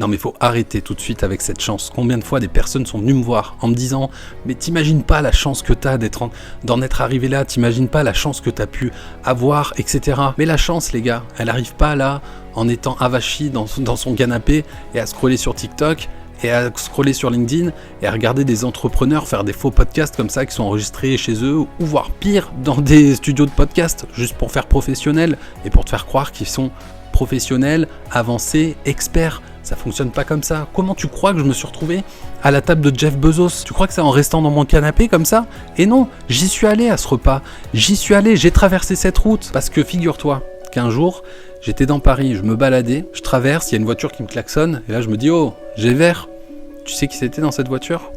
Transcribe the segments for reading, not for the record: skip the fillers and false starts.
Non mais faut arrêter tout de suite avec cette chance. Combien de fois des personnes sont venues me voir en me disant « Mais t'imagines pas la chance que t'as d'en être arrivé là, t'imagines pas la chance que t'as pu avoir, etc. » Mais la chance, les gars, elle arrive pas là en étant avachi dans son canapé et à scroller sur TikTok et à scroller sur LinkedIn et à regarder des entrepreneurs faire des faux podcasts comme ça qui sont enregistrés chez eux ou voire pire dans des studios de podcast juste pour faire professionnel et pour te faire croire qu'ils sont professionnels, avancés, experts. Ça fonctionne pas comme ça. Comment tu crois que je me suis retrouvé à la table de Jeff Bezos ? Tu crois que c'est en restant dans mon canapé comme ça ? Et non, j'y suis allé à ce repas. J'y suis allé, j'ai traversé cette route. Parce que figure-toi qu'un jour, j'étais dans Paris, je me baladais, je traverse, il y a une voiture qui me klaxonne, et là je me dis « Oh, j'ai vert !» Tu sais qui c'était dans cette voiture ?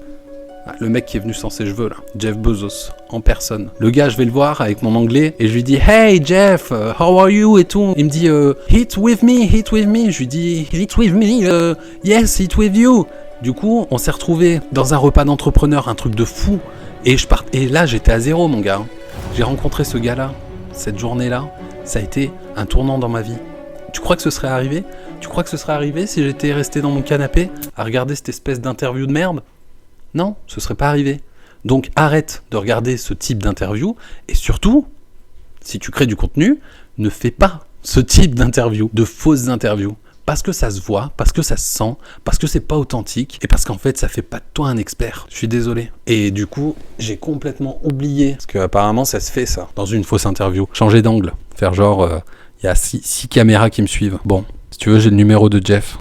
Le mec qui est venu sans ses cheveux là, Jeff Bezos, en personne. Le gars, je vais le voir avec mon anglais et je lui dis « Hey Jeff, how are you ?» et tout. Il me dit « Eat with me. » Je lui dis « Eat with me, yes, eat with you ». Du coup, on s'est retrouvés dans un repas d'entrepreneur, un truc de fou. Et là, j'étais à zéro, mon gars. J'ai rencontré ce gars-là, cette journée-là. Ça a été un tournant dans ma vie. Tu crois que ce serait arrivé ? Tu crois que ce serait arrivé si j'étais resté dans mon canapé à regarder cette espèce d'interview de merde ? Non, ce serait pas arrivé. Donc arrête de regarder ce type d'interview et surtout, si tu crées du contenu, ne fais pas ce type d'interview, de fausses interviews. Parce que ça se voit, parce que ça se sent, parce que c'est pas authentique et parce qu'en fait ça fait pas de toi un expert. Je suis désolé. Et du coup, j'ai complètement oublié, parce qu'apparemment ça se fait ça, dans une fausse interview. Changer d'angle, faire genre, y a 6 caméras qui me suivent. Bon, si tu veux, j'ai le numéro de Jeff.